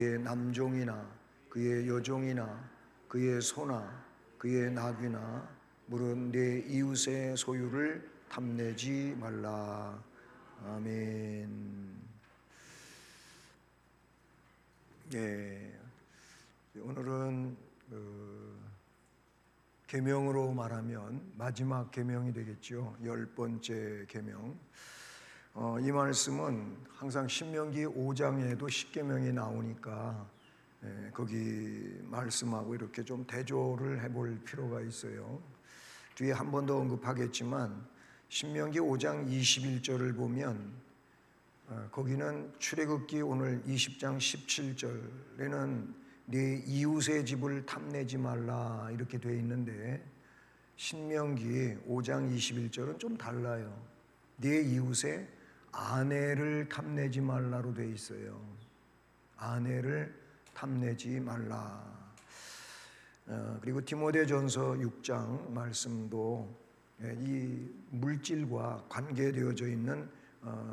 그의 남종이나 그의 여종이나 그의 소나 그의 나귀나 물은 내 이웃의 소유를 탐내지 말라. 아멘. 예, 오늘은 계명으로 말하면 마지막 계명이 되겠죠. 10번째 계명. 이 말씀은 항상 신명기 5장에도 십계명이 나오니까 거기 말씀하고 이렇게 좀 대조를 해볼 필요가 있어요. 뒤에 한 번 더 언급하겠지만 신명기 5장 21절을 보면 거기는 출애굽기 오늘 20장 17절에는 네 이웃의 집을 탐내지 말라 이렇게 되어 있는데 신명기 5장 21절은 좀 달라요. 네 이웃의 아내를 탐내지 말라로 되어 있어요. 아내를 탐내지 말라. 그리고 디모데전서 6장 말씀도 이 물질과 관계되어져 있는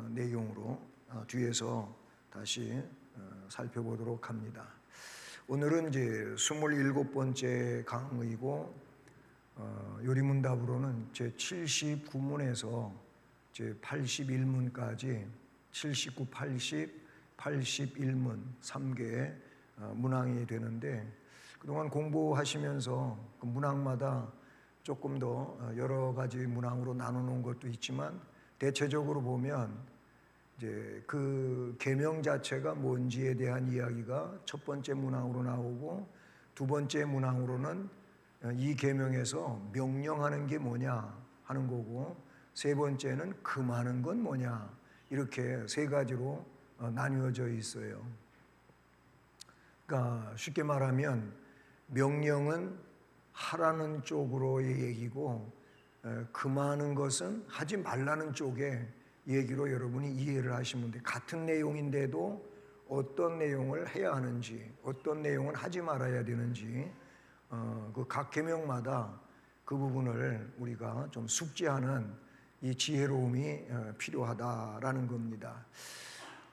내용으로 뒤에서 다시 살펴보도록 합니다. 오늘은 이제 27번째 강의고 요리문답으로는 제 79문에서 제 81문까지 79, 80, 81문 3개의 문항이 되는데 그동안 공부하시면서 그 문항마다 조금 더 여러 가지 문항으로 나누는 것도 있지만 대체적으로 보면 이제 그 계명 자체가 뭔지에 대한 이야기가 첫 번째 문항으로 나오고 두 번째 문항으로는 이 계명에서 명령하는 게 뭐냐 하는 거고 세 번째는 금하는 건 뭐냐 이렇게 세 가지로 나뉘어져 있어요. 그러니까 쉽게 말하면 명령은 하라는 쪽으로의 얘기고 금하는 것은 하지 말라는 쪽의 얘기로 여러분이 이해를 하시면 돼요. 같은 내용인데도 어떤 내용을 해야 하는지 어떤 내용은 하지 말아야 되는지 그 각 계명마다 그 부분을 우리가 좀 숙지하는 이 지혜로움이 필요하다라는 겁니다.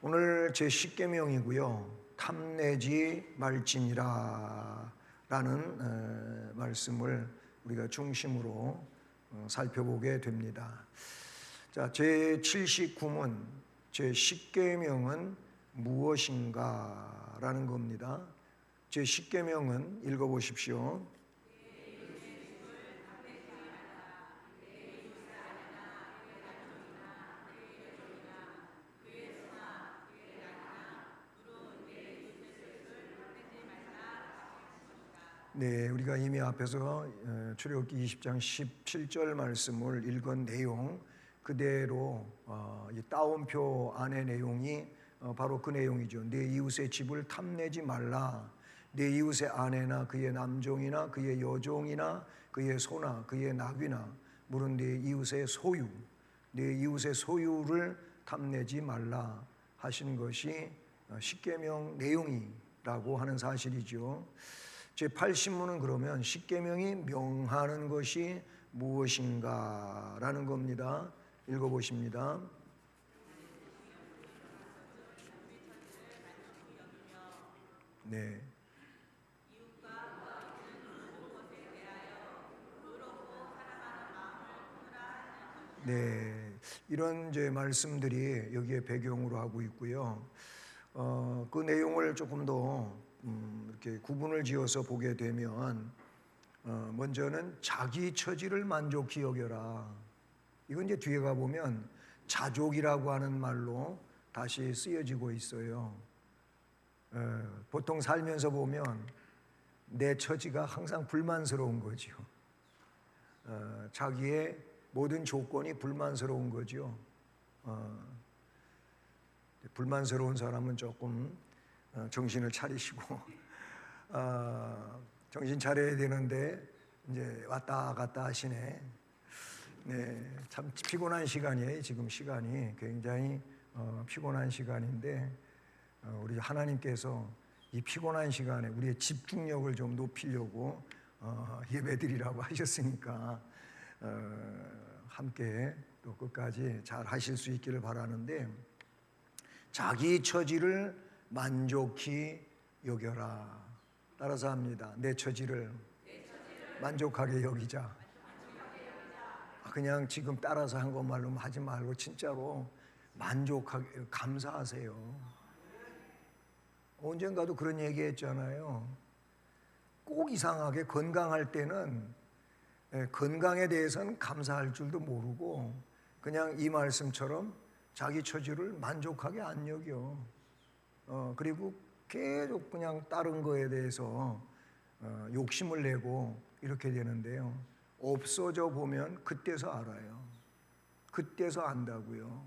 오늘 제 10계명이고요. 탐내지 말지니라 라는 말씀을 우리가 중심으로 살펴보게 됩니다. 자, 제 79문, 제 10계명은 무엇인가 라는 겁니다. 제 10계명은 읽어보십시오. 네, 우리가 이미 앞에서 출애굽기 20장 17절 말씀을 읽은 내용 그대로 이 따옴표 안의 내용이 바로 그 내용이죠. 네 이웃의 집을 탐내지 말라. 네 이웃의 아내나 그의 남종이나 그의 여종이나 그의 소나 그의 나귀나 물은 네 이웃의 소유, 네 이웃의 소유를 탐내지 말라 하신 것이 십계명 내용이라고 하는 사실이죠. 제 80문은 그러면 십계명이 명하는 것이 무엇인가라는 겁니다. 읽어보십니다. 네. 네, 이런 이제 말씀들이 여기에 배경으로 하고 있고요. 그 내용을 조금 더 이렇게 구분을 지어서 보게 되면 먼저는 자기 처지를 만족히 여겨라. 이건 이제 뒤에 가 보면 자족이라고 하는 말로 다시 쓰여지고 있어요. 보통 살면서 보면 내 처지가 항상 불만스러운 거죠. 자기의 모든 조건이 불만스러운 거죠. 불만스러운 사람은 조금 정신을 차리시고 정신 차려야 되는데 이제 왔다 갔다 하시네. 네, 참 피곤한 시간이에요. 지금 시간이 굉장히 피곤한 시간인데 우리 하나님께서 이 피곤한 시간에 우리의 집중력을 좀 높이려고 예배드리라고 하셨으니까 함께 또 끝까지 잘 하실 수 있기를 바라는데 자기 처지를 만족히 여겨라. 따라서 합니다. 내 처지를 만족하게 여기자. 그냥 지금 따라서 한 것말로 하지 말고 진짜로 만족하게 감사하세요. 언젠가도 그런 얘기 했잖아요. 꼭 이상하게 건강할 때는 건강에 대해서는 감사할 줄도 모르고 그냥 이 말씀처럼 자기 처지를 만족하게 안 여겨. 그리고 계속 그냥 다른 거에 대해서 욕심을 내고 이렇게 되는데요. 없어져 보면 그때서 알아요. 그때서 안다고요.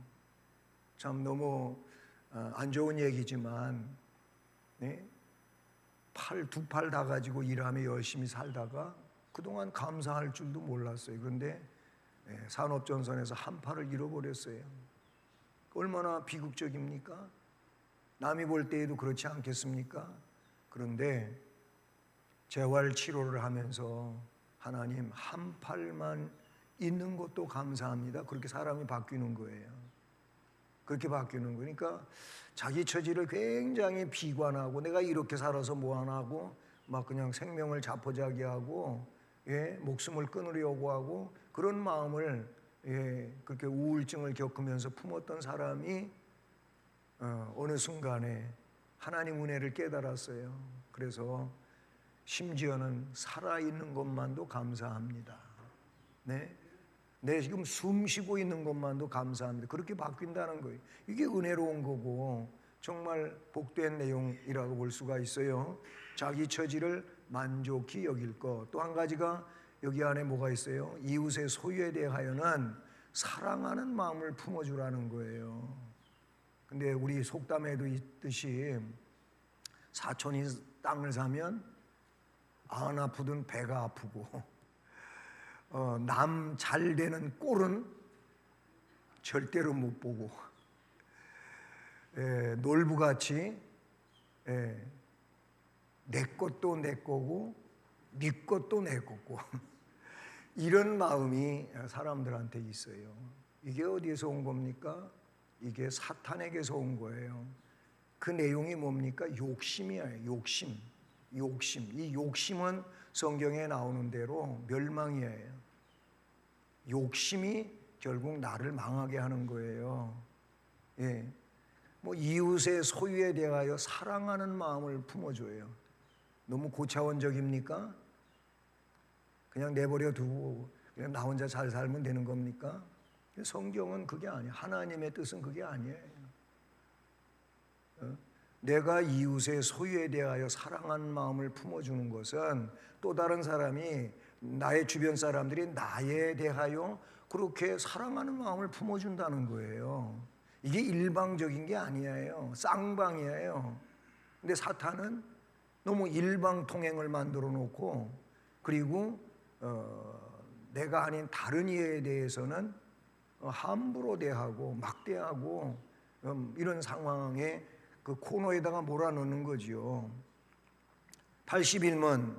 참 너무 안 좋은 얘기지만 네? 두 팔 다 가지고 일하며 열심히 살다가 그동안 감사할 줄도 몰랐어요. 그런데 산업전선에서 한 팔을 잃어버렸어요. 얼마나 비극적입니까? 남이 볼 때에도 그렇지 않겠습니까? 그런데 재활 치료를 하면서 하나님 한 팔만 있는 것도 감사합니다. 그렇게 사람이 바뀌는 거예요. 그렇게 바뀌는 거니까 자기 처지를 굉장히 비관하고 내가 이렇게 살아서 뭐하나 하고 막 그냥 생명을 자포자기하고 목숨을 끊으려고 하고 그런 마음을 그렇게 우울증을 겪으면서 품었던 사람이 어느 순간에 하나님 은혜를 깨달았어요. 그래서 심지어는 살아있는 것만도 감사합니다. 네? 내 지금 숨 쉬고 있는 것만도 감사합니다. 그렇게 바뀐다는 거예요. 이게 은혜로운 거고 정말 복된 내용이라고 볼 수가 있어요. 자기 처지를 만족히 여길 것. 또 한 가지가 여기 안에 뭐가 있어요? 이웃의 소유에 대하여는 사랑하는 마음을 품어주라는 거예요. 근데 우리 속담에도 있듯이 사촌이 땅을 사면 안 아프든 배가 아프고 남 잘 되는 꼴은 절대로 못 보고 놀부같이 내 것도 내 거고 네 것도 내 거고 이런 마음이 사람들한테 있어요. 이게 어디에서 온 겁니까? 이게 사탄에게서 온 거예요. 그 내용이 뭡니까? 욕심이에요. 욕심. 이 욕심은 성경에 나오는 대로 멸망이에요. 욕심이 결국 나를 망하게 하는 거예요. 뭐 이웃의 소유에 대하여 사랑하는 마음을 품어줘요. 너무 고차원적입니까? 그냥 내버려 두고 그냥 나 혼자 잘 살면 되는 겁니까? 성경은 그게 아니에요. 하나님의 뜻은 그게 아니에요. 내가 이웃의 소유에 대하여 사랑하는 마음을 품어주는 것은 또 다른 사람이 나의 주변 사람들이 나에 대하여 그렇게 사랑하는 마음을 품어준다는 거예요. 이게 일방적인 게 아니에요. 쌍방이에요. 근데 사탄은 너무 일방통행을 만들어 놓고 그리고 내가 아닌 다른 이에 대해서는 함부로 대하고 막대하고 이런 상황에 그 코너에다가 몰아넣는 거지요. 81문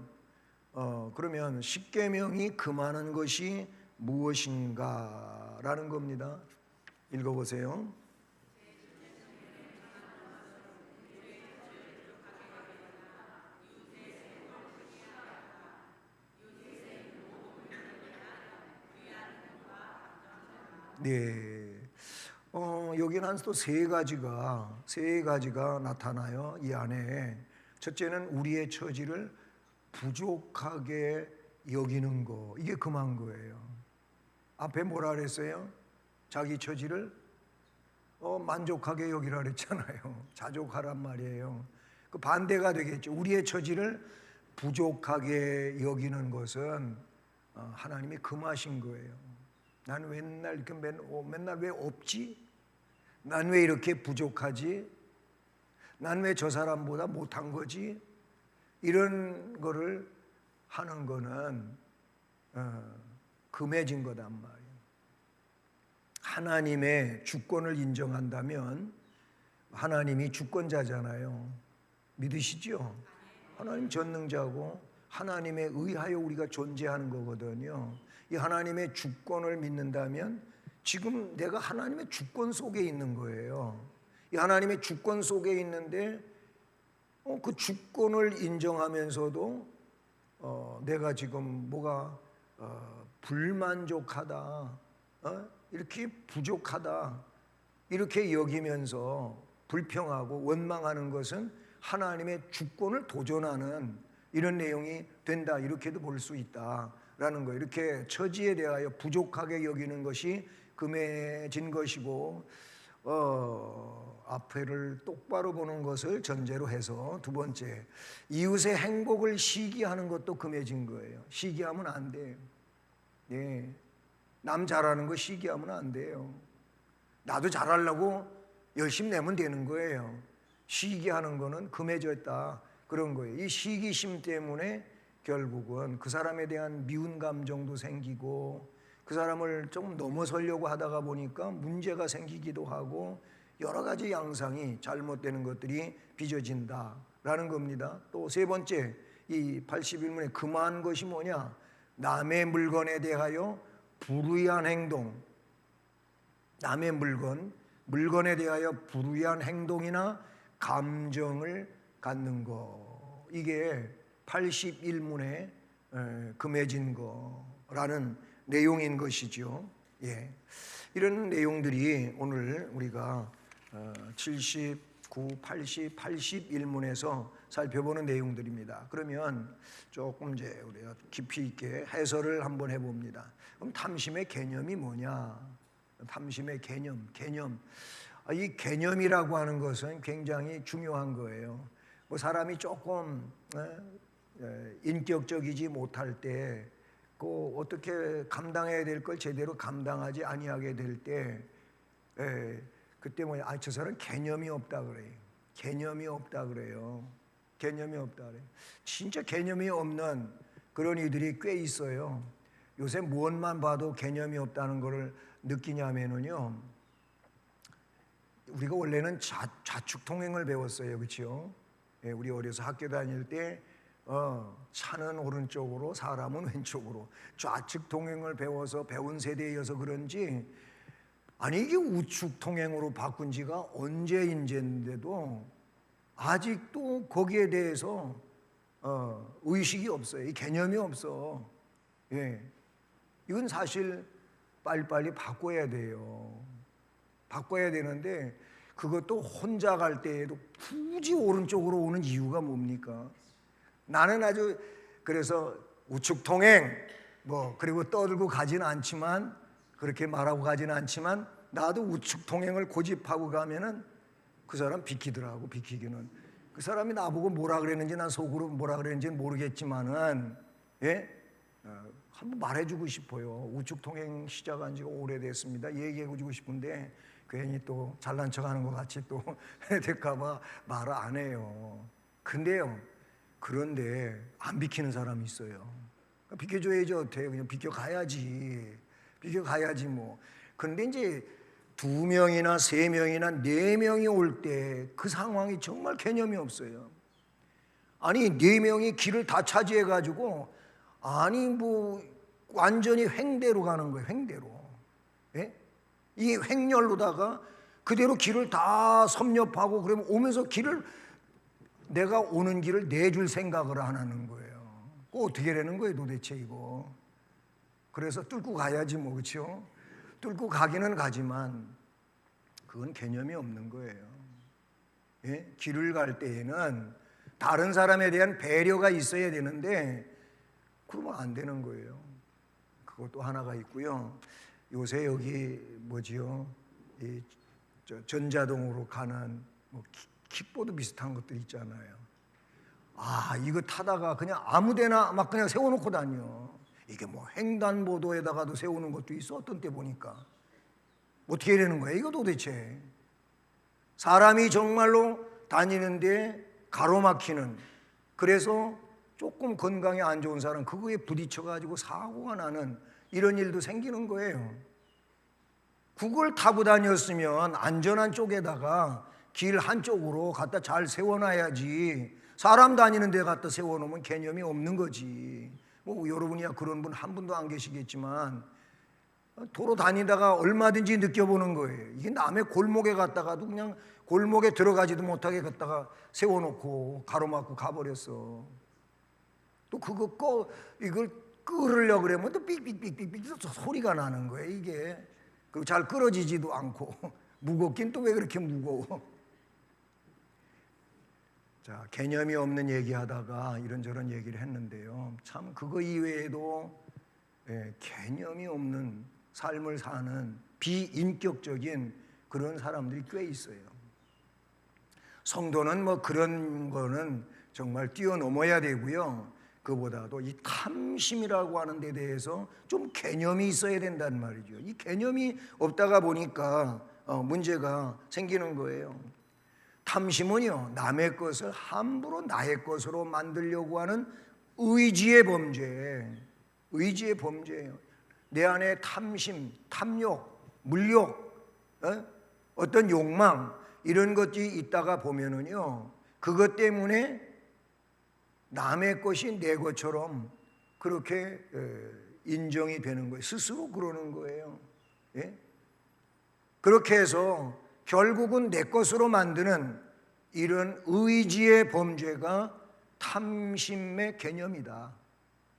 그러면 십계명이 금하는 것이 무엇인가라는 겁니다. 읽어보세요. 네. 여기는 한 또 세 가지가 나타나요. 이 안에 첫째는 우리의 처지를 부족하게 여기는 거. 이게 금한 거예요. 앞에 뭐라 그랬어요? 자기 처지를 만족하게 여기라 그랬잖아요. 자족하란 말이에요. 그 반대가 되겠죠. 우리의 처지를 부족하게 여기는 것은 하나님이 금하신 거예요. 난 맨날 이렇게 맨날 왜 없지? 난 왜 이렇게 부족하지? 난 왜 저 사람보다 못한 거지? 이런 거를 하는 거는 금해진 거단 말이에요. 하나님의 주권을 인정한다면 하나님이 주권자잖아요. 믿으시죠? 하나님 전능자고 하나님에 의하여 우리가 존재하는 거거든요. 이 하나님의 주권을 믿는다면 지금 내가 하나님의 주권 속에 있는 거예요. 이 하나님의 주권 속에 있는데 그 주권을 인정하면서도 내가 지금 뭐가 불만족하다, 이렇게 부족하다, 이렇게 여기면서 불평하고 원망하는 것은 하나님의 주권을 도전하는 이런 내용이 된다, 이렇게도 볼 수 있다라는 거예요. 이렇게 처지에 대하여 부족하게 여기는 것이 금해진 것이고, 앞을 똑바로 보는 것을 전제로 해서, 두 번째, 이웃의 행복을 시기하는 것도 금해진 거예요. 시기하면 안 돼요. 예. 남 잘하는 거 시기하면 안 돼요. 나도 잘하려고 열심히 내면 되는 거예요. 시기하는 거는 금해졌다, 그런 거예요. 이 시기심 때문에 결국은 그 사람에 대한 미운 감정도 생기고, 그 사람을 좀 넘어서려고 하다가 보니까 문제가 생기기도 하고, 여러 가지 양상이 잘못되는 것들이 빚어진다라는 겁니다. 또 세 번째, 이 81문에 금한 것이 뭐냐? 남의 물건에 대하여 불의한 행동, 남의 물건에 대하여 불의한 행동이나 감정을 갖는 거, 이게 81문에 금해진 거라는 내용인 것이죠. 예. 이런 내용들이 오늘 우리가 79, 80, 81문에서 살펴보는 내용들입니다. 그러면 조금 이제 우리가 깊이 있게 해설을 한번 해봅니다. 그럼 탐심의 개념이 뭐냐? 탐심의 개념. 이 개념이라고 하는 것은 굉장히 중요한 거예요. 뭐 사람이 조금 인격적이지 못할 때, 그 어떻게 감당해야 될 걸 제대로 감당하지 아니하게 될 때, 그때 뭐냐? 저 사람 개념이 없다 그래요. 개념이 없다 그래요. 진짜 개념이 없는 그런 이들이 꽤 있어요. 요새 무엇만 봐도 개념이 없다는 것을 느끼냐면요, 우리가 원래는 좌측통행을 배웠어요, 그렇죠? 우리 어려서 학교 다닐 때 차는 오른쪽으로 사람은 왼쪽으로 좌측통행을 배워서 배운 세대여서 그런지, 아니 이게 우측통행으로 바꾼 지가 언제인지인데도 아직도 거기에 대해서 의식이 없어요. 이 개념이 없어. 예. 이건 사실 빨리빨리 바꿔야 돼요. 바꿔야 되는데, 그것도 혼자 갈 때에도 굳이 오른쪽으로 오는 이유가 뭡니까? 나는 아주, 그래서 우측통행 그리고 떠들고 가지는 않지만, 그렇게 말하고 가지는 않지만, 나도 우측통행을 고집하고 가면은 그 사람 비키더라고. 비키기는 그 사람이 나보고 뭐라 그랬는지, 난 속으로 뭐라 그랬는지는 모르겠지만은, 한번 말해주고 싶어요. 우측통행 시작한 지가 오래됐습니다. 얘기해주고 싶은데 괜히 또 잘난 척하는 것 같이 또 될까봐 말을 안 해요. 그런데 안 비키는 사람이 있어요. 비켜줘야지. 어때? 그냥 비켜가야지 뭐. 그런데 이제 2명이나 3명이나 4명이 올 때 그 상황이 정말 개념이 없어요. 아니 4명이 길을 다 차지해가지고, 아니 뭐 완전히 횡대로 가는 거예요. 횡대로. 예? 이 횡렬로다가 그대로 길을 다 섭렵하고, 그러면 오면서 내가 오는 길을 내줄 생각을 안 하는 거예요. 어떻게 되는 거예요 도대체 이거? 그래서 뚫고 가야지 뭐, 그렇죠? 뚫고 가기는 가지만 그건 개념이 없는 거예요. 예? 길을 갈 때에는 다른 사람에 대한 배려가 있어야 되는데 그러면 안 되는 거예요. 그것도 하나가 있고요. 요새 여기 전자동으로 가는 킥보드 비슷한 것들 있잖아요. 이거 타다가 그냥 아무데나 막 그냥 세워놓고 다녀. 이게 횡단보도에다가도 세우는 것도 있어. 어떤 때 보니까 어떻게 되는 거야 이거 도대체? 사람이 정말로 다니는데 가로막히는, 그래서 조금 건강에 안 좋은 사람 그거에 부딪혀가지고 사고가 나는 이런 일도 생기는 거예요. 그걸 타고 다녔으면 안전한 쪽에다가 길 한쪽으로 갖다 잘 세워놔야지. 사람 다니는 데 갖다 세워놓으면 개념이 없는 거지. 여러분이야 그런 분 한 분도 안 계시겠지만, 도로 다니다가 얼마든지 느껴보는 거예요. 이게 남의 골목에 갔다가도 그냥 골목에 들어가지도 못하게 갖다가 세워놓고 가로막고 가버렸어. 또 이걸 끌으려고 그러면 또 삑삑삑삑삑 소리가 나는 거예요, 이게. 그리고 잘 끌어지지도 않고. 무겁긴 또 왜 그렇게 무거워? 자, 개념이 없는 얘기하다가 이런저런 얘기를 했는데요. 참 그거 이외에도 개념이 없는 삶을 사는 비인격적인 그런 사람들이 꽤 있어요. 성도는 뭐 그런 거는 정말 뛰어넘어야 되고요. 그보다도 이 탐심이라고 하는 데 대해서 좀 개념이 있어야 된단 말이죠. 이 개념이 없다가 보니까 문제가 생기는 거예요. 탐심은요, 남의 것을 함부로 나의 것으로 만들려고 하는 의지의 범죄예요. 내 안에 탐심, 탐욕, 물욕, 어떤 욕망 이런 것이 있다가 보면은요, 그것 때문에 남의 것이 내 것처럼 그렇게 인정이 되는 거예요. 스스로 그러는 거예요. 예? 그렇게 해서 결국은 내 것으로 만드는 이런 의지의 범죄가 탐심의 개념이다.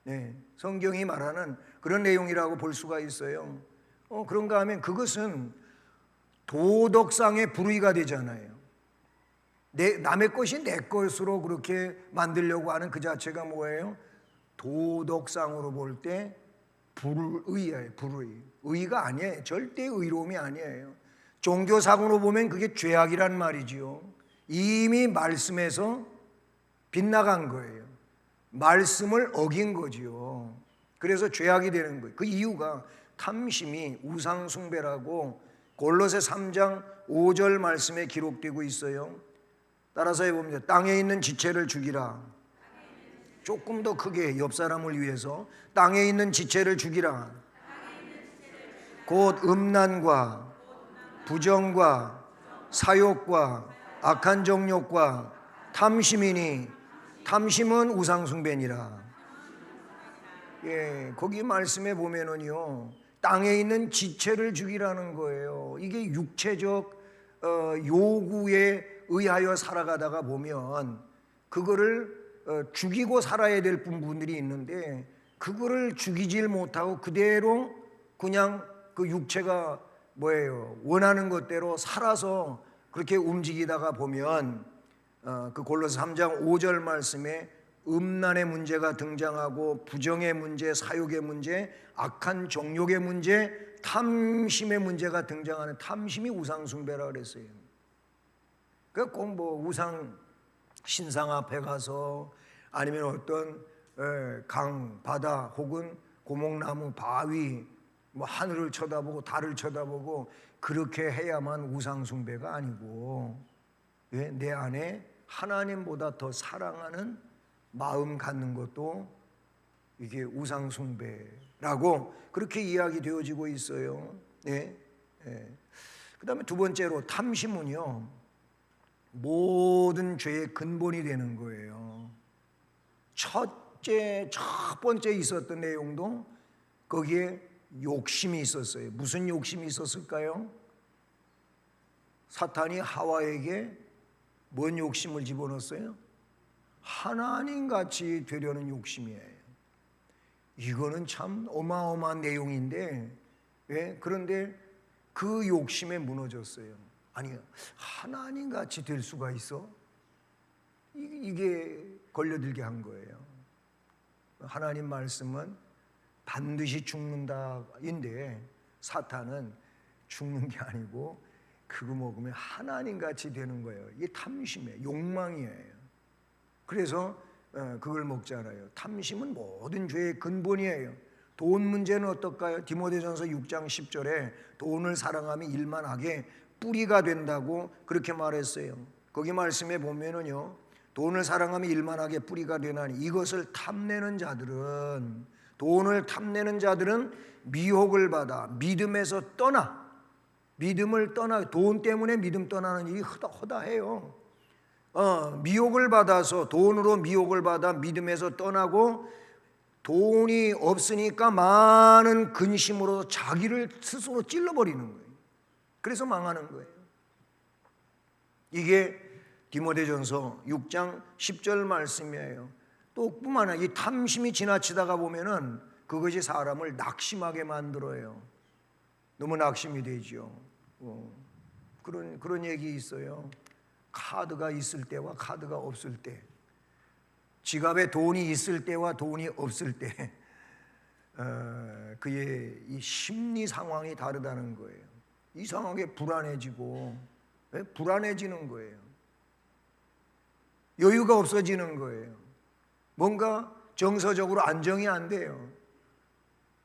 네, 성경이 말하는 그런 내용이라고 볼 수가 있어요. 그런가 하면 그것은 도덕상의 불의가 되잖아요. 남의 것이 내 것으로 그렇게 만들려고 하는 그 자체가 뭐예요? 도덕상으로 볼 때 불의예요. 불의. 의가 아니에요. 절대 의로움이 아니에요. 종교상으로 보면 그게 죄악이란 말이지요. 이미 말씀에서 빗나간 거예요. 말씀을 어긴 거지요. 그래서 죄악이 되는 거예요. 그 이유가 탐심이 우상숭배라고 골로새 3장 5절 말씀에 기록되고 있어요. 따라서 해봅니다. 땅에 있는 지체를 죽이라. 조금 더 크게 옆 사람을 위해서 땅에 있는 지체를 죽이라. 곧 음란과 부정과 사욕과 악한 정욕과 탐심이니 탐심은 우상숭배니라. 예, 거기 말씀에 보면은요, 땅에 있는 지체를 죽이라는 거예요. 이게 육체적 요구에 의하여 살아가다가 보면 그거를 죽이고 살아야 될 분들이 있는데 그거를 죽이질 못하고 그대로 그냥 그 육체가 뭐예요? 원하는 것대로 살아서 그렇게 움직이다가 보면 그 골로새 3장 5절 말씀에 음란의 문제가 등장하고 부정의 문제, 사욕의 문제, 악한 정욕의 문제, 탐심의 문제가 등장하는 탐심이 우상숭배라 그랬어요. 그러니까 꼭 뭐 우상 신상 앞에 가서 아니면 어떤 강, 바다 혹은 고목나무, 바위, 뭐 하늘을 쳐다보고 달을 쳐다보고 그렇게 해야만 우상숭배가 아니고 내 안에 하나님보다 더 사랑하는 마음 갖는 것도 이게 우상숭배라고 그렇게 이야기되어지고 있어요. 네. 네. 그 다음에 두 번째로 탐심은요, 모든 죄의 근본이 되는 거예요. 첫 번째 있었던 내용도 거기에 욕심이 있었어요. 무슨 욕심이 있었을까요? 사탄이 하와에게 뭔 욕심을 집어넣었어요? 하나님같이 되려는 욕심이에요. 이거는 참 어마어마한 내용인데, 그런데 그 욕심에 무너졌어요. 아니, 하나님같이 될 수가 있어? 이게 걸려들게 한 거예요. 하나님 말씀은 반드시 죽는다인데 사탄은 죽는 게 아니고 그거 먹으면 하나님같이 되는 거예요. 이게 탐심이에요. 욕망이에요. 그래서 그걸 먹잖아요. 탐심은 모든 죄의 근본이에요. 돈 문제는 어떨까요? 디모데전서 6장 10절에 돈을 사랑함이 일만하게 뿌리가 된다고 그렇게 말했어요. 거기 말씀에 보면은요, 돈을 사랑함이 일만하게 뿌리가 되나니 이것을 탐내는 자들은, 돈을 탐내는 자들은 미혹을 받아 믿음에서 떠나, 믿음을 떠나, 돈 때문에 믿음 떠나는 일이 허다해요. 미혹을 받아서, 돈으로 미혹을 받아 믿음에서 떠나고 돈이 없으니까 많은 근심으로 자기를 스스로 찔러버리는 거예요. 그래서 망하는 거예요. 이게 디모데전서 6장 10절 말씀이에요. 또 뿐만 아니라 이 탐심이 지나치다가 보면은 그것이 사람을 낙심하게 만들어요. 너무 낙심이 되죠. 그런 얘기 있어요. 카드가 있을 때와 카드가 없을 때, 지갑에 돈이 있을 때와 돈이 없을 때, 그의 이 심리 상황이 다르다는 거예요. 이상하게 불안해지고, 불안해지는 거예요. 여유가 없어지는 거예요. 뭔가 정서적으로 안정이 안 돼요.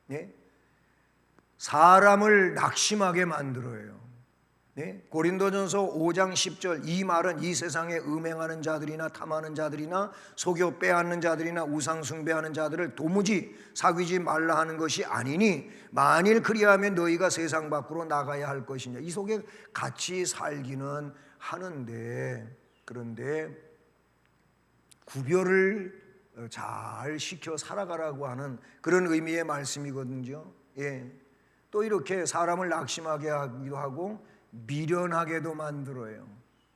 네? 사람을 낙심하게 만들어요. 네? 고린도전서 5장 10절, 이 말은 이 세상에 음행하는 자들이나 탐하는 자들이나 속여 빼앗는 자들이나 우상 숭배하는 자들을 도무지 사귀지 말라 하는 것이 아니니 만일 그리하면 너희가 세상 밖으로 나가야 할 것이냐. 이 속에 같이 살기는 하는데, 그런데 구별을 잘 시켜 살아가라고 하는 그런 의미의 말씀이거든요. 예. 또 이렇게 사람을 낙심하게 하기도 하고 미련하게도 만들어요.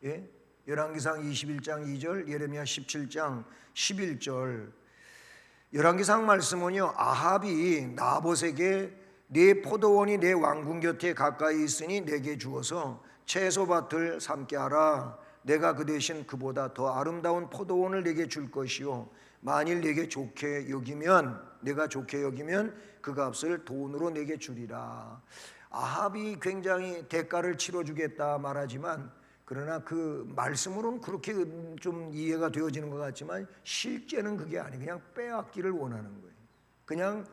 예? 열왕기상 21장 2절, 예레미야 17장 11절. 열왕기상 말씀은요, 아합이 나봇에게 네 포도원이 내 왕궁 곁에 가까이 있으니 내게 주어서 채소밭을 삼게 하라. 내가 그 대신 그보다 더 아름다운 포도원을 내게 줄 것이요, 만일 내게 좋게 여기면, 내가 좋게 여기면 그 값을 돈으로 내게 주리라. 아합이 굉장히 대가를 치러주겠다 말하지만, 그러나 그 말씀으로는 그렇게 좀 이해가 되어지는 것 같지만 실제는 그게 아니에요. 그냥 빼앗기를 원하는 거예요. 그냥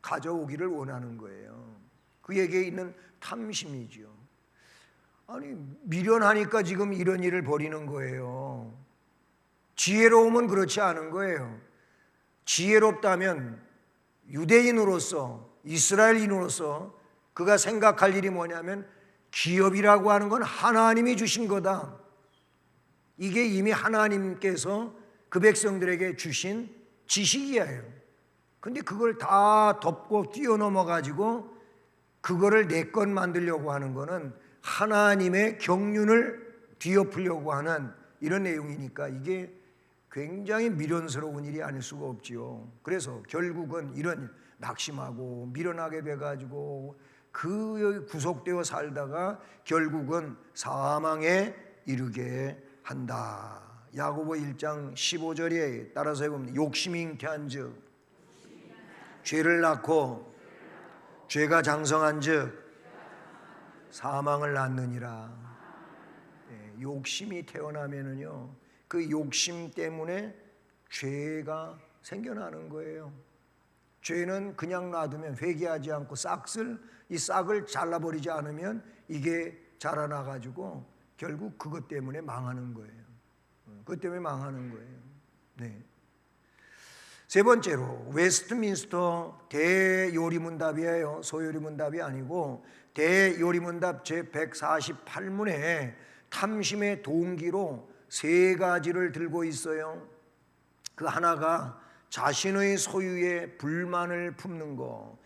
가져오기를 원하는 거예요. 그에게 있는 탐심이죠. 아니, 미련하니까 지금 이런 일을 벌이는 거예요. 지혜로우면 그렇지 않은 거예요. 지혜롭다면 유대인으로서, 이스라엘인으로서 그가 생각할 일이 뭐냐면, 기업이라고 하는 건 하나님이 주신 거다. 이게 이미 하나님께서 그 백성들에게 주신 지식이에요. 근데 그걸 다 덮고 뛰어넘어 가지고 그거를 내 것 만들려고 하는 거는 하나님의 경륜을 뒤엎으려고 하는 이런 내용이니까 이게 굉장히 미련스러운 일이 아닐 수가 없지요. 그래서 결국은 이런 낙심하고 미련하게 돼가지고 그 구속되어 살다가 결국은 사망에 이르게 한다. 야고보 1장 15절에 따라서 해보면, 욕심이 잉태한즉 죄를 낳고 죄가 장성한즉 사망을 낳느니라. 욕심이 태어나면은요, 그 욕심 때문에 죄가 생겨나는 거예요. 죄는 그냥 놔두면, 회개하지 않고 이 싹을 잘라버리지 않으면 이게 자라나가지고 결국 그것 때문에 망하는 거예요. 그것 때문에 망하는 거예요. 네. 세 번째로 웨스트민스터 대요리문답이에요. 소요리문답이 아니고 대요리문답 제148문에 탐심의 동기로 세 가지를 들고 있어요. 그 하나가 자신의 소유에 불만을 품는 거.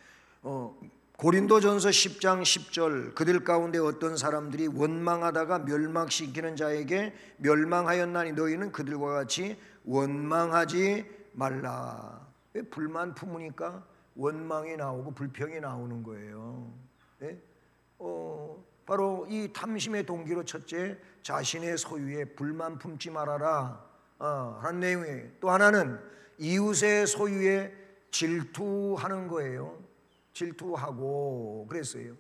고린도전서 10장 10절, 그들 가운데 어떤 사람들이 원망하다가 멸망시키는 자에게 멸망하였나니 너희는 그들과 같이 원망하지 말라. 왜 불만 품으니까 원망이 나오고 불평이 나오는 거예요. 네? 바로 이 탐심의 동기로 첫째, 자신의 소유에 불만 품지 말아라 하는 내용이에요. 또 하나는 이웃의 소유에 질투하는 거예요. 질투하고 그랬어요.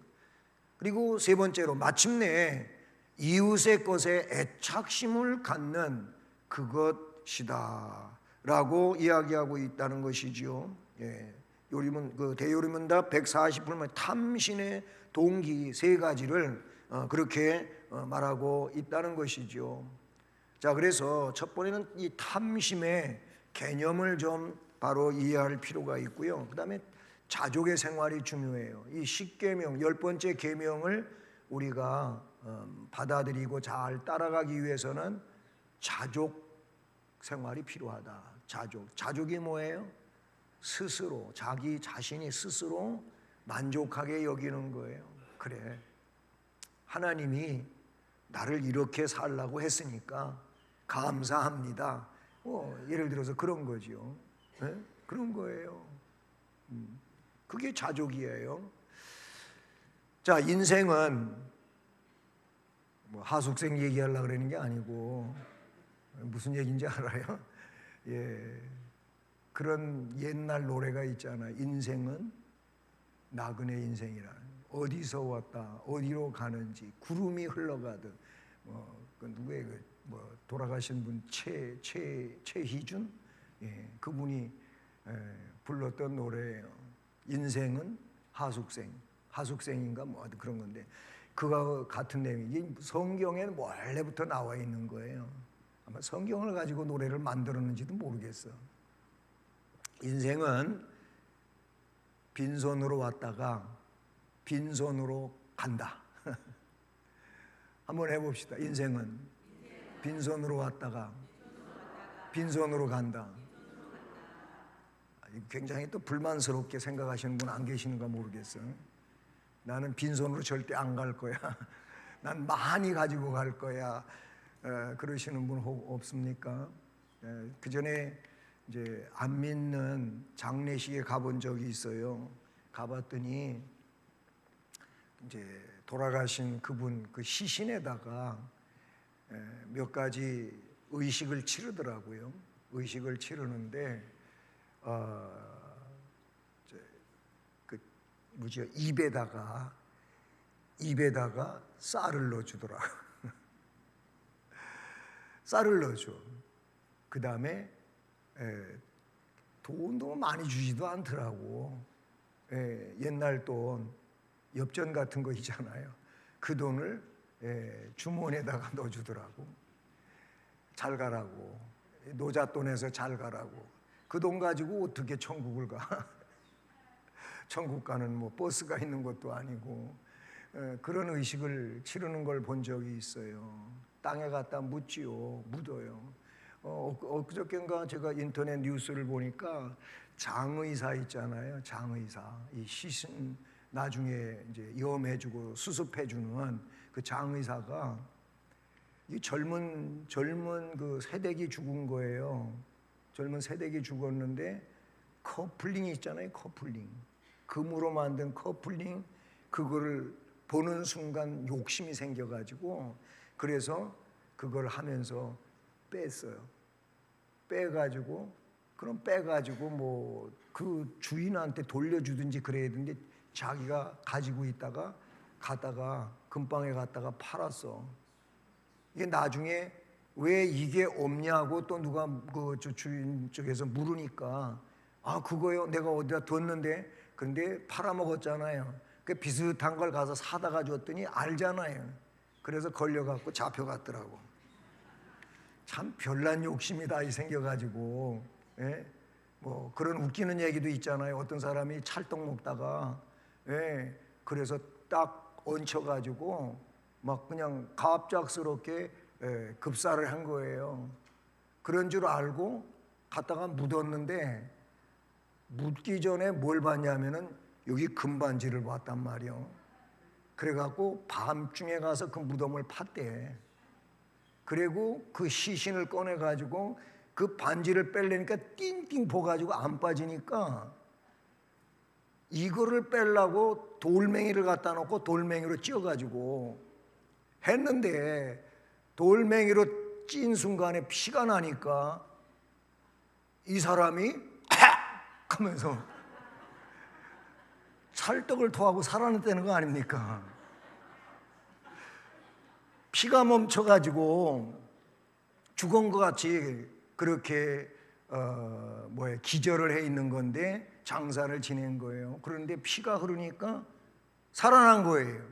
그리고 세 번째로 마침내 이웃의 것에 애착심을 갖는 그것이다 라고 이야기하고 있다는 것이지요. 예. 대요리문답 140분의 탐심의 동기 세 가지를 그렇게 말하고 있다는 것이죠. 자, 그래서 첫 번째는 이 탐심의 개념을 좀 바로 이해할 필요가 있고요. 그 다음에 자족의 생활이 중요해요. 이 10계명, 10번째 계명을 우리가 받아들이고 잘 따라가기 위해서는 자족 생활이 필요하다. 자족이 뭐예요? 스스로, 자기 자신이 스스로 만족하게 여기는 거예요. 그래, 하나님이 나를 이렇게 살라고 했으니까 감사합니다. 예를 들어서 그런 거죠. 네? 그런 거예요. 그게 자족이에요. 자, 인생은 뭐 하숙생 얘기하려고 그러는 게 아니고 무슨 얘기인지 알아요? 예, 그런 옛날 노래가 있잖아요. 인생은 나그네 인생이라. 어디서 왔다 어디로 가는지 구름이 흘러가듯. 그 누구의 돌아가신 분 최희준, 예, 그분이 불렀던 노래예요. 인생은 하숙생인가 뭐 그런 건데 그와 같은 내용이 성경에는 원래부터 나와 있는 거예요. 아마 성경을 가지고 노래를 만들었는지도 모르겠어. 인생은 빈손으로 왔다가 빈손으로 간다. 한번 해봅시다. 인생은 빈손으로 왔다가 빈손으로 간다. 굉장히 또 불만스럽게 생각하시는 분 안 계시는가 모르겠어요. 나는 빈손으로 절대 안 갈 거야. 난 많이 가지고 갈 거야. 그러시는 분 없습니까? 그 전에 이제 안 믿는 장례식에 가본 적이 있어요. 가봤더니 이제 돌아가신 그분 그 시신에다가 몇 가지 의식을 치르더라고요. 의식을 치르는데 입에다가 쌀을 넣어주더라. 쌀을 넣어줘. 그 다음에 돈도 많이 주지도 않더라고. 옛날 돈, 엽전 같은 거 있잖아요. 그 돈을 주머니에다가 넣어주더라고. 잘 가라고. 노잣돈에서 잘 가라고. 그 돈 가지고 어떻게 천국을 가? 천국 가는 뭐 버스가 있는 것도 아니고. 그런 의식을 치르는 걸 본 적이 있어요. 땅에 갖다 묻어요. 엊그저께인가 제가 인터넷 뉴스를 보니까 장의사 있잖아요. 장의사. 이 시신 나중에 이제 염해주고 수습해주는 그 장의사가 이 젊은 그 새댁이 죽은 거예요. 젊은 새댁이 죽었는데 커플링이 있잖아요. 커플링. 금으로 만든 커플링, 그거를 보는 순간 욕심이 생겨가지고 그래서 그걸 하면서 뺐어요. 빼가지고 뭐 그 주인한테 돌려주든지 그래야 되는데 자기가 가지고 있다가 가다가 금방에 갔다가 팔았어. 이게 나중에 왜 이게 없냐고 또 누가 저 주인 쪽에서 물으니까 그거요 내가 어디다 뒀는데 근데 팔아먹었잖아요. 그 비슷한 걸 가서 사다가 줬더니 알잖아요. 그래서 걸려갖고 잡혀갔더라고. 참 별난 욕심이다 이 생겨가지고. 예? 뭐 그런 웃기는 얘기도 있잖아요. 어떤 사람이 찰떡 먹다가 그래서 딱 얹혀가지고 막 그냥 갑작스럽게 급사를 한 거예요. 그런 줄 알고 갔다가 묻었는데 묻기 전에 뭘 봤냐면은 여기 금반지를 봤단 말이요. 그래갖고 밤중에 가서 그 무덤을 팠대. 그리고 그 시신을 꺼내가지고 그 반지를 빼려니까 띵띵 보가지고 안 빠지니까 이거를 빼려고 돌멩이를 갖다 놓고 돌멩이로 찧어가지고 했는데 돌멩이로 찐 순간에 피가 나니까 이 사람이 하면서 찰떡을 토하고 살아났다는 거 아닙니까? 피가 멈춰가지고 죽은 것 같이 그렇게 기절을 해 있는 건데 장사를 지낸 거예요. 그런데 피가 흐르니까 살아난 거예요.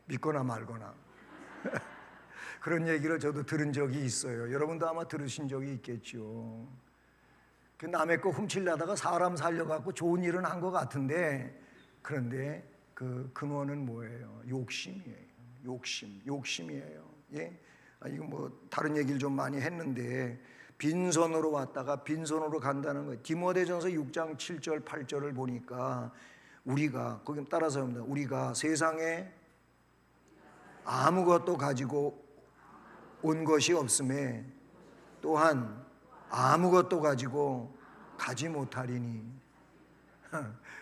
믿거나 말거나. 그런 얘기를 저도 들은 적이 있어요. 여러분도 아마 들으신 적이 있겠죠. 그 남의 거 훔치려다가 사람 살려갖고 좋은 일은 한 것 같은데 그런데 그 근원은 뭐예요? 욕심이에요. 욕심이에요. 예? 이거 뭐 다른 얘기를 좀 많이 했는데 빈손으로 왔다가 빈손으로 간다는 거예요. 디모데전서 6장 7절 8절을 보니까 우리가 거기 따라서 합니다. 우리가 세상에 아무것도 가지고 온 것이 없음에 또한 아무것도 가지고 가지 못하리니.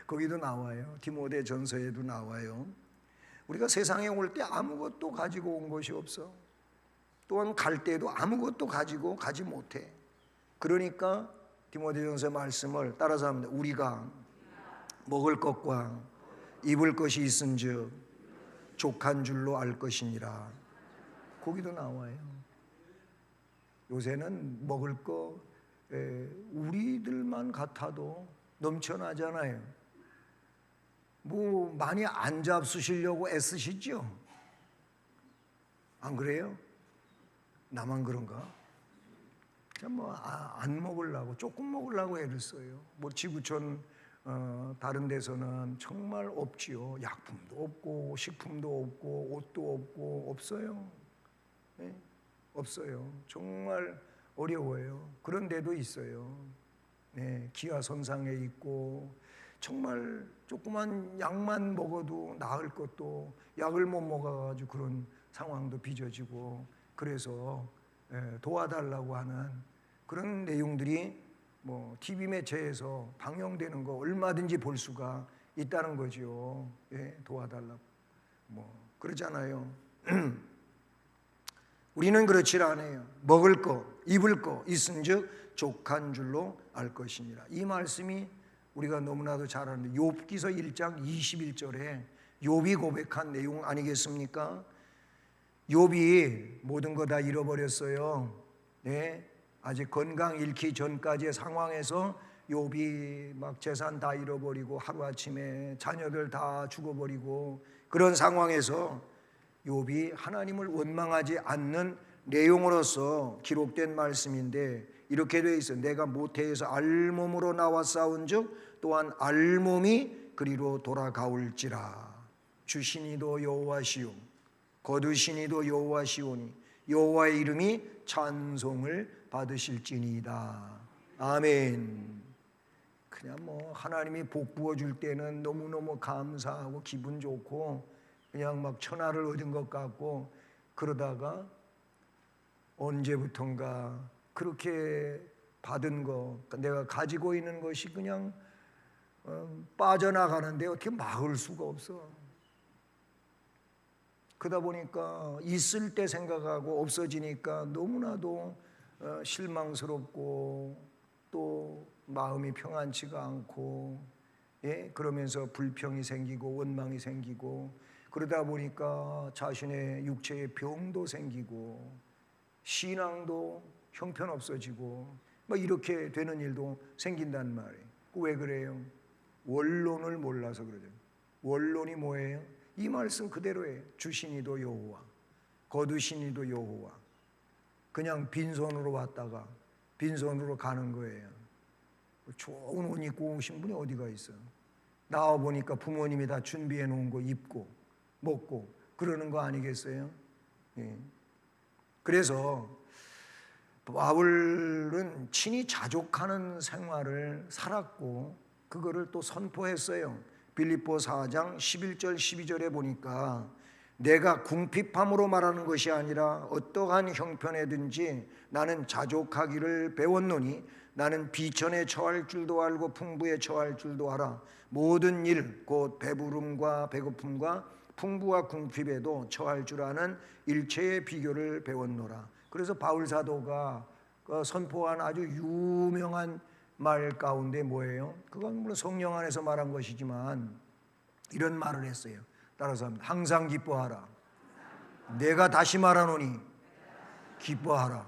거기도 나와요. 디모데 전서에도 나와요. 우리가 세상에 올 때 아무것도 가지고 온 것이 없어. 또한 갈 때도 아무것도 가지고 가지 못해. 그러니까 디모데전서 말씀을 따라서 합니다. 우리가 먹을 것과 입을 것이 있은즉 족한 줄로 알 것이니라. 거기도 나와요. 요새는 먹을 거 우리들만 같아도 넘쳐나잖아요. 뭐 많이 안 잡수시려고 애쓰시죠? 안 그래요? 나만 그런가? 안 먹으려고, 조금 먹으려고 애를 써요. 뭐 지구촌 다른 데서는 정말 없지요. 약품도 없고 식품도 없고 옷도 없고 없어요. 네? 없어요. 정말 어려워요. 그런 데도 있어요. 네, 기아선상에 있고 정말 조그만 약만 먹어도 나을 것도 약을 못 먹어가지고 그런 상황도 빚어지고, 그래서 도와달라고 하는 그런 내용들이 뭐 TV 매체에서 방영되는 거 얼마든지 볼 수가 있다는 거죠. 예, 도와달라고 뭐 그러잖아요. 우리는 그렇지 않아요. 먹을 거, 입을 거 있은즉 족한 줄로 알 것이니라. 이 말씀이 우리가 너무나도 잘 아는 욥기서 1장 21절에 욥이 고백한 내용 아니겠습니까? 욥이 모든 거 다 잃어버렸어요. 네? 아직 건강 잃기 전까지의 상황에서 욥이 막 재산 다 잃어버리고 하루아침에 자녀들 다 죽어버리고 그런 상황에서 욥이 하나님을 원망하지 않는 내용으로서 기록된 말씀인데 이렇게 되어 있어요. 내가 모태에서 알몸으로 나와 싸운즉 또한 알몸이 그리로 돌아가올지라. 주시니도 여호와시오 거두시니도 여호와시오니 여호와의 이름이 찬송을 받으실지니이다. 아멘. 그냥 뭐 하나님이 복 부어줄 때는 너무너무 감사하고 기분 좋고 그냥 막 천하를 얻은 것 같고, 그러다가 언제부턴가 그렇게 받은 거, 내가 가지고 있는 것이 그냥 빠져나가는데 어떻게 막을 수가 없어. 그러다 보니까 있을 때 생각하고 없어지니까 너무나도 실망스럽고 또 마음이 평안치가 않고, 예? 그러면서 불평이 생기고 원망이 생기고, 그러다 보니까 자신의 육체의 병도 생기고 신앙도 형편없어지고 뭐 이렇게 되는 일도 생긴단 말이에요. 왜 그래요? 원론을 몰라서 그러죠. 원론이 뭐예요? 이 말씀 그대로예요. 주시니도 여호와 거두시니도 여호와. 그냥 빈손으로 왔다가 빈손으로 가는 거예요. 좋은 옷 입고 오신 분이 어디가 있어요? 나와 보니까 부모님이 다 준비해 놓은 거 입고 먹고 그러는 거 아니겠어요? 예. 그래서 바울은 친히 자족하는 생활을 살았고 그거를 또 선포했어요. 빌립보 4장 11절 12절에 보니까 내가 궁핍함으로 말하는 것이 아니라 어떠한 형편에든지 나는 자족하기를 배웠노니 나는 비천에 처할 줄도 알고 풍부에 처할 줄도 알아. 모든 일 곧 배부름과 배고픔과 풍부와 궁핍에도 처할 줄 아는 일체의 비교를 배웠노라. 그래서 바울 사도가 선포한 아주 유명한 말 가운데 뭐예요? 그건 물론 성령 안에서 말한 것이지만 이런 말을 했어요. 따라서 합니다. 항상 기뻐하라. 내가 다시 말하노니 기뻐하라.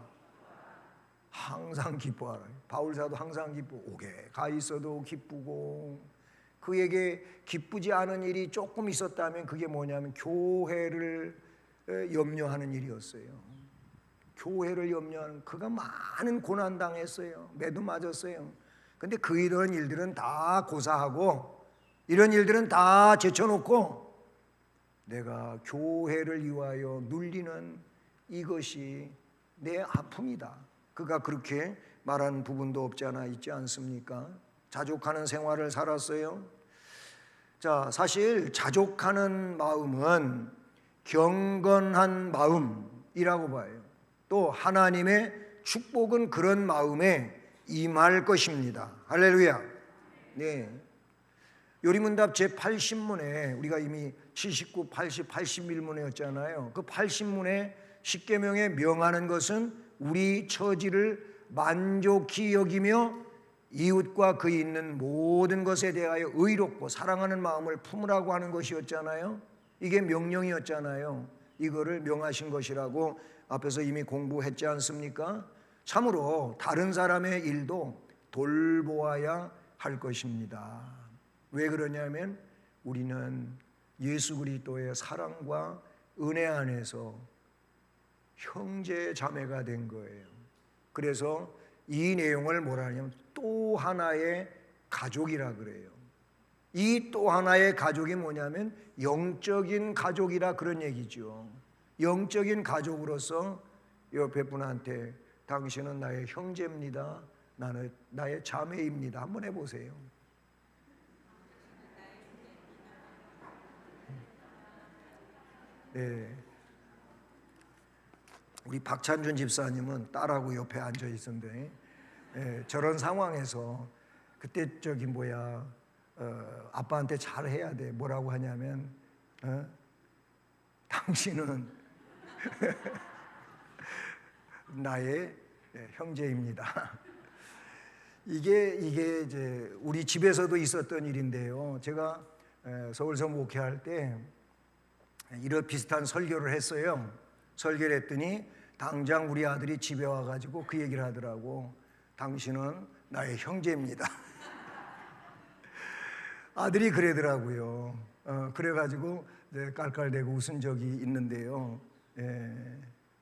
항상 기뻐하라. 바울 사도 항상 기뻐. 옥에 가 있어도 기쁘고, 그에게 기쁘지 않은 일이 조금 있었다면 그게 뭐냐면 교회를 염려하는 일이었어요. 교회를 염려하는, 그가 많은 고난 당했어요. 매도 맞았어요. 근데 이런 일들은 다 고사하고 이런 일들은 다 제쳐놓고 내가 교회를 위하여 눌리는 이것이 내 아픔이다. 그가 그렇게 말하는 부분도 없지 않아 있지 않습니까? 자족하는 생활을 살았어요. 자, 사실 자족하는 마음은 경건한 마음이라고 봐요. 또 하나님의 축복은 그런 마음에 임할 것입니다. 할렐루야. 네. 요리문답 제80문에 우리가 이미 79, 80, 81문회였잖아요. 그 80문에 십계명에 명하는 것은 우리 처지를 만족히 여기며 이웃과 그 있는 모든 것에 대하여 의롭고 사랑하는 마음을 품으라고 하는 것이었잖아요. 이게 명령이었잖아요. 이거를 명하신 것이라고 앞에서 이미 공부했지 않습니까? 참으로 다른 사람의 일도 돌보아야 할 것입니다. 왜 그러냐면 우리는 예수 그리스도의 사랑과 은혜 안에서 형제 자매가 된 거예요. 그래서 이 내용을 뭐라 하냐면 또 하나의 가족이라 그래요. 이 또 하나의 가족이 뭐냐면 영적인 가족이라 그런 얘기죠. 영적인 가족으로서 옆에 분한테 당신은 나의 형제입니다. 나는 나의 자매입니다. 한번 해보세요. 네. 우리 박찬준 집사님은 딸하고 옆에 앉아 있었는데 저런 상황에서 그때 아빠한테 잘해야 돼. 뭐라고 하냐면 당신은 나의 형제입니다. 이게 이제 우리 집에서도 있었던 일인데요. 제가 서울서 목회할 때 이런 비슷한 설교를 했어요. 설교를 했더니 당장 우리 아들이 집에 와가지고 그 얘기를 하더라고. 당신은 나의 형제입니다. 아들이 그러더라고요. 그래가지고 깔깔대고 웃은 적이 있는데요.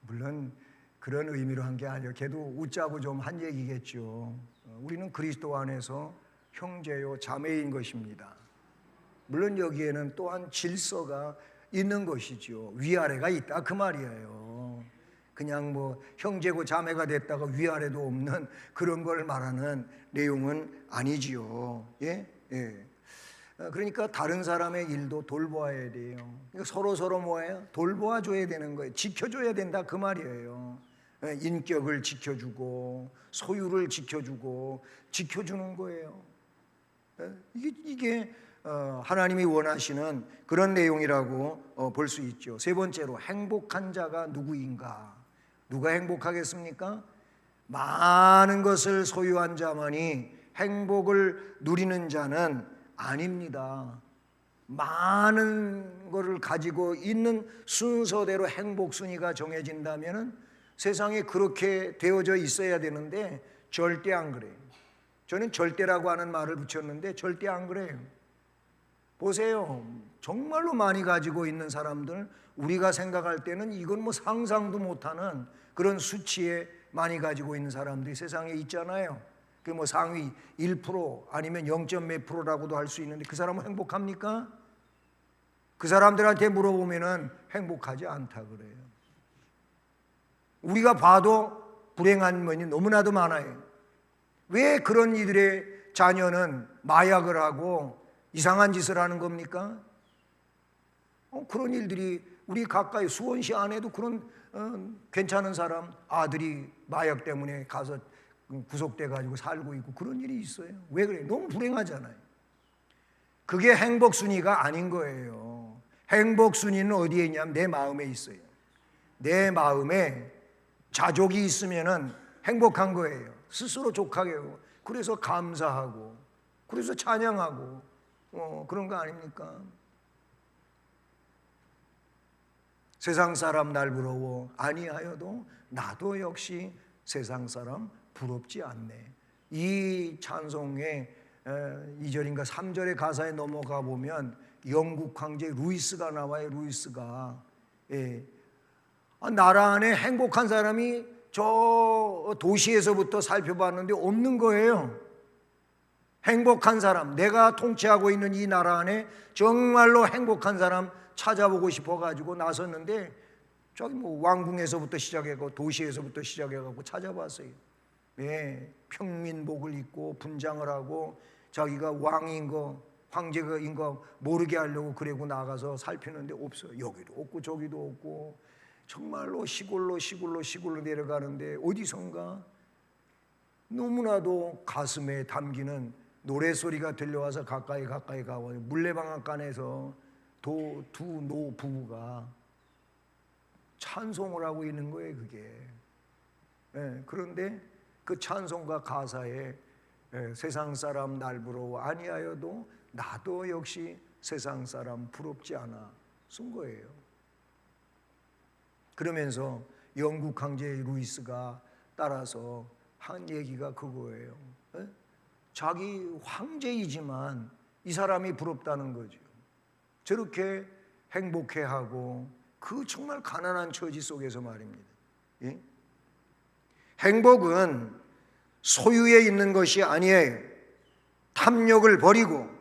물론 그런 의미로 한 게 아니에요. 걔도 웃자고 좀 한 얘기겠죠. 우리는 그리스도 안에서 형제요 자매인 것입니다. 물론 여기에는 또한 질서가 있는 것이죠. 위아래가 있다 그 말이에요. 그냥 뭐 형제고 자매가 됐다가 위아래도 없는 그런 걸 말하는 내용은 아니지요. 예? 그러니까 다른 사람의 일도 돌보아야 돼요. 그러니까 서로 뭐예요? 돌보아 줘야 되는 거예요. 지켜줘야 된다 그 말이에요. 인격을 지켜주고 소유를 지켜주고 지켜주는 거예요. 이게 하나님이 원하시는 그런 내용이라고 볼 수 있죠. 세 번째로 행복한 자가 누구인가? 누가 행복하겠습니까? 많은 것을 소유한 자만이 행복을 누리는 자는 아닙니다. 많은 것을 가지고 있는 순서대로 행복 순위가 정해진다면 세상에 그렇게 되어져 있어야 되는데 절대 안 그래요. 저는 절대라고 하는 말을 붙였는데 절대 안 그래요. 보세요. 정말로 많이 가지고 있는 사람들, 우리가 생각할 때는 이건 뭐 상상도 못하는 그런 수치에 많이 가지고 있는 사람들이 세상에 있잖아요. 그 뭐 상위 1% 아니면 0몇 %라고도 할 수 있는데 그 사람은 행복합니까? 그 사람들한테 물어보면은 행복하지 않다 그래요. 우리가 봐도 불행한 면이 너무나도 많아요. 왜 그런 이들의 자녀는 마약을 하고 이상한 짓을 하는 겁니까? 그런 일들이 우리 가까이 수원시 안에도 그런 괜찮은 사람 아들이 마약 때문에 가서 구속돼 가지고 살고 있고 그런 일이 있어요. 왜 그래요? 너무 불행하잖아요. 그게 행복 순위가 아닌 거예요. 행복 순위는 어디에 있냐면 내 마음에 있어요. 내 마음에 자족이 있으면은 행복한 거예요. 스스로 족하게 하고 그래서 감사하고 그래서 찬양하고 그런 거 아닙니까? 세상 사람 날 부러워 아니하여도 나도 역시 세상 사람 부럽지 않네. 이 찬송의 2절인가 3절의 가사에 넘어가 보면 영국 황제 루이스가 나와요. 루이스가 나라 안에 행복한 사람이 저 도시에서부터 살펴봤는데 없는 거예요. 행복한 사람, 내가 통치하고 있는 이 나라 안에 정말로 행복한 사람 찾아보고 싶어가지고 나섰는데 저기 뭐 왕궁에서부터 시작해고 도시에서부터 시작해가지고 찾아봤어요. 평민복을 입고 분장을 하고 자기가 왕인 거 황제인 거 모르게 하려고 그러고 나가서 살피는데 없어요. 여기도 없고 저기도 없고 정말로 시골로 내려가는데 어디선가 너무나도 가슴에 담기는 노래소리가 들려와서 가까이 가고 물레방앗간에서 두 노부부가 찬송을 하고 있는 거예요. 그게 그런데 그 찬송가 가사에 세상 사람 날 부러워 아니하여도 나도 역시 세상 사람 부럽지 않아 쓴 거예요. 그러면서 영국 황제 루이스가 따라서 한 얘기가 그거예요. 자기 황제이지만 이 사람이 부럽다는 거죠. 저렇게 행복해하고 그 정말 가난한 처지 속에서 말입니다. 예? 행복은 소유에 있는 것이 아니에요. 탐욕을 버리고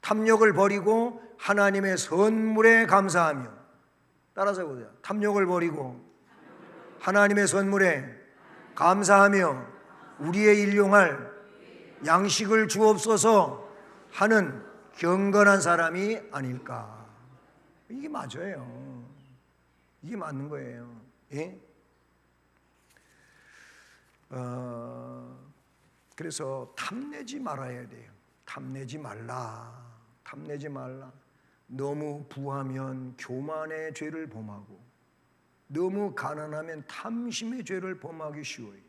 탐욕을 버리고 하나님의 선물에 감사하며, 따라서 보세요. 탐욕을 버리고 하나님의 선물에 감사하며 우리의 일용할 양식을 주옵소서 하는 경건한 사람이 아닐까. 이게 맞아요. 이게 맞는 거예요. 예? 그래서 탐내지 말아야 돼요. 탐내지 말라. 너무 부하면 교만의 죄를 범하고 너무 가난하면 탐심의 죄를 범하기 쉬워요.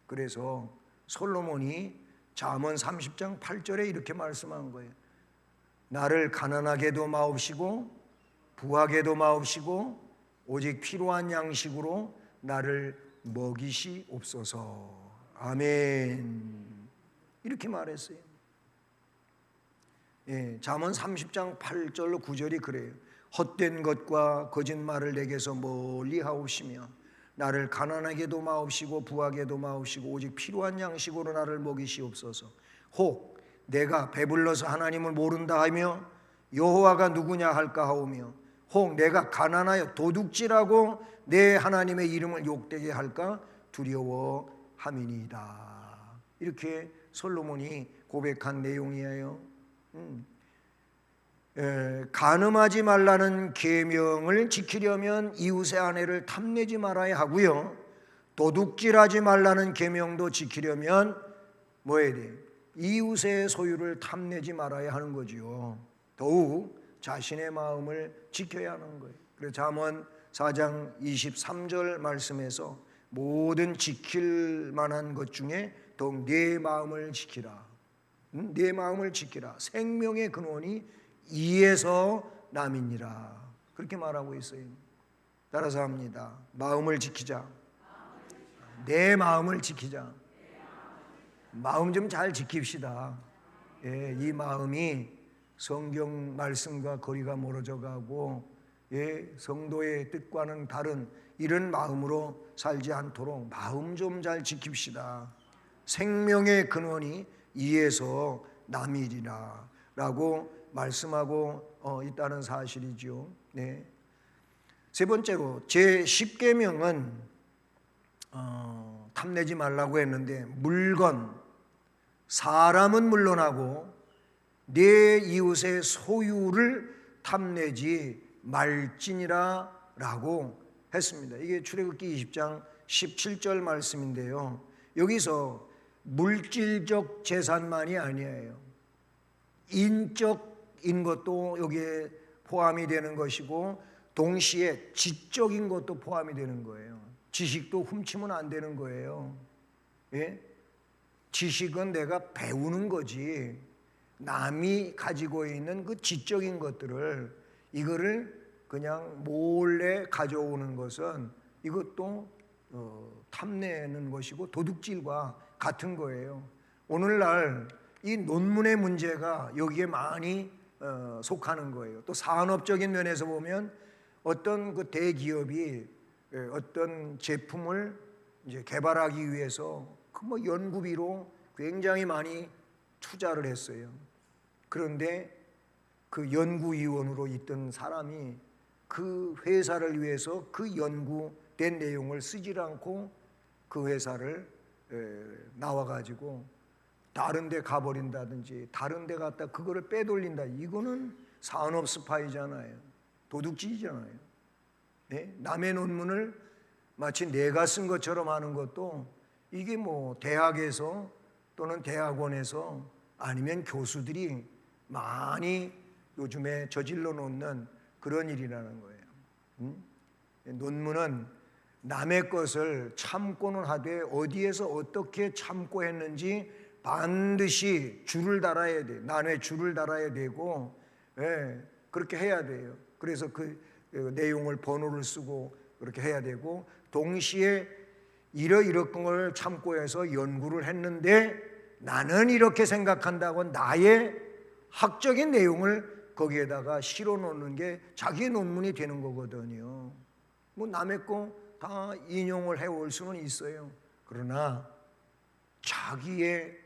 그래서 솔로몬이 잠언 30장 8절에 이렇게 말씀한 거예요. 나를 가난하게도 마옵시고 부하게도 마옵시고 오직 필요한 양식으로 나를 먹이시옵소서. 아멘. 이렇게 말했어요. 예, 잠언 30장 8절로 9절이 그래요. 헛된 것과 거짓말을 내게서 멀리 하옵시며 나를 가난하게도 마옵시고 부하게도 마옵시고 오직 필요한 양식으로 나를 먹이시옵소서. 혹 내가 배불러서 하나님을 모른다 하며 여호와가 누구냐 할까 하오며 혹 내가 가난하여 도둑질하고 내 하나님의 이름을 욕되게 할까 두려워함이니이다. 이렇게 솔로몬이 고백한 내용이에요. 간음하지 말라는 계명을 지키려면 이웃의 아내를 탐내지 말아야 하고요, 도둑질하지 말라는 계명도 지키려면 뭐 해야 돼요? 이웃의 소유를 탐내지 말아야 하는 거지요. 더욱 자신의 마음을 지켜야 하는 거예요. 그래서 잠언 4장 23절 말씀에서 모든 지킬 만한 것 중에 더욱 내 마음을 지키라. 내 마음을 지키라. 생명의 근원이 이에서 남이니라. 그렇게 말하고 있어요. 따라서 합니다. 마음을 지키자. 내 마음을 지키자. 마음 좀 잘 지킵시다. 예, 이 마음이 성경 말씀과 거리가 멀어져 가고 성도의 뜻과는 다른 이런 마음으로 살지 않도록 마음 좀 잘 지킵시다. 생명의 근원이 이에서 남이리라 라고 말씀하고 있다는 사실이죠. 네. 세 번째로 제10계명은 탐내지 말라고 했는데 물건, 사람은 물론하고 내 이웃의 소유를 탐내지 말지니라 라고 했습니다. 이게 출애굽기 20장 17절 말씀인데요, 여기서 물질적 재산만이 아니에요. 인적인 것도 여기에 포함이 되는 것이고 동시에 지적인 것도 포함이 되는 거예요. 지식도 훔치면 안 되는 거예요. 예? 지식은 내가 배우는 거지, 남이 가지고 있는 그 지적인 것들을 이거를 그냥 몰래 가져오는 것은 이것도 탐내는 것이고 도둑질과 같은 거예요. 오늘날 이 논문의 문제가 여기에 많이 속하는 거예요. 또 산업적인 면에서 보면 어떤 그 대기업이 어떤 제품을 이제 개발하기 위해서 그 뭐 연구비로 굉장히 많이 투자를 했어요. 그런데 그 연구위원으로 있던 사람이 그 회사를 위해서 그 연구된 내용을 쓰질 않고 그 회사를 나와가지고 다른 데 가버린다든지 다른 데 갔다 그거를 빼돌린다. 이거는 산업 스파이잖아요. 도둑질이잖아요. 네? 남의 논문을 마치 내가 쓴 것처럼 하는 것도 이게 뭐 대학에서 또는 대학원에서 아니면 교수들이 많이 요즘에 저질러 놓는 그런 일이라는 거예요. 논문은 남의 것을 참고는 하되 어디에서 어떻게 참고했는지 반드시 줄을 달아야 돼. 난에 줄을 달아야 되고, 그렇게 해야 돼요. 그래서 그 내용을 번호를 쓰고 그렇게 해야 되고, 동시에 이러이러한 걸 참고해서 연구를 했는데 나는 이렇게 생각한다고 나의 학적인 내용을 거기에다가 실어 놓는 게 자기의 논문이 되는 거거든요. 뭐 남의 거 다 인용을 해올 수는 있어요. 그러나 자기의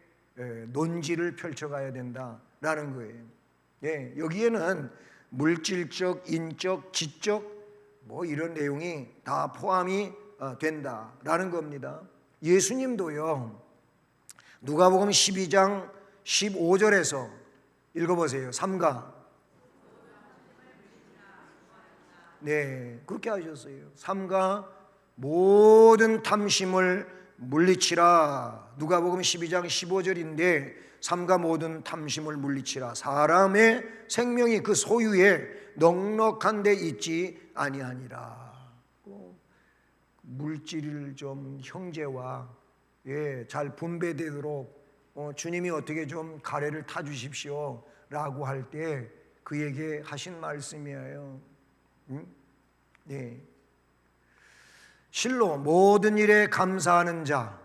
논지를 펼쳐가야 된다라는 거예요. 예, 여기에는 물질적, 인적, 지적 뭐 이런 내용이 다 포함이 된다라는 겁니다. 예수님도요. 누가복음 12장 15절에서 읽어보세요. 삼가. 네, 그렇게 하셨어요. 삼가 모든 탐심을 물리치라. 누가복음 12장 15절인데 삼가 모든 탐심을 물리치라. 사람의 생명이 그 소유에 넉넉한 데 있지 아니하니라. 물질을 좀 형제와 잘 분배되도록 주님이 어떻게 좀 가래를 타 주십시오 라고 할 때 그에게 하신 말씀이에요. 네. 실로 모든 일에 감사하는 자,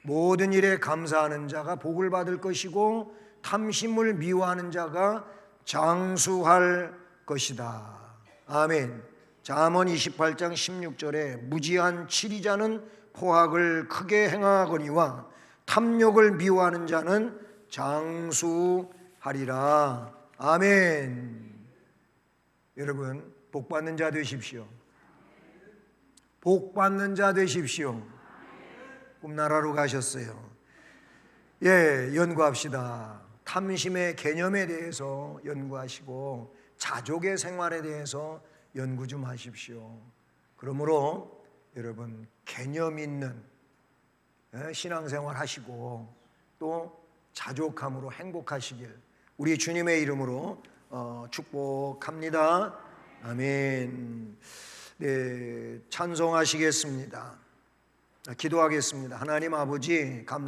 모든 일에 감사하는 자가 복을 받을 것이고 탐심을 미워하는 자가 장수할 것이다. 아멘. 잠언 28장 16절에 무지한 치리자는 포악을 크게 행하거니와 탐욕을 미워하는 자는 장수하리라. 아멘. 여러분 복 받는 자 되십시오. 복 받는 자 되십시오. 꿈나라로 가셨어요. 예, 연구합시다. 탐심의 개념에 대해서 연구하시고 자족의 생활에 대해서 연구 좀 하십시오. 그러므로 여러분 개념 있는 신앙생활 하시고 또 자족함으로 행복하시길 우리 주님의 이름으로 축복합니다. 아멘. 네, 찬송하시겠습니다. 기도하겠습니다. 하나님 아버지 감사합니다.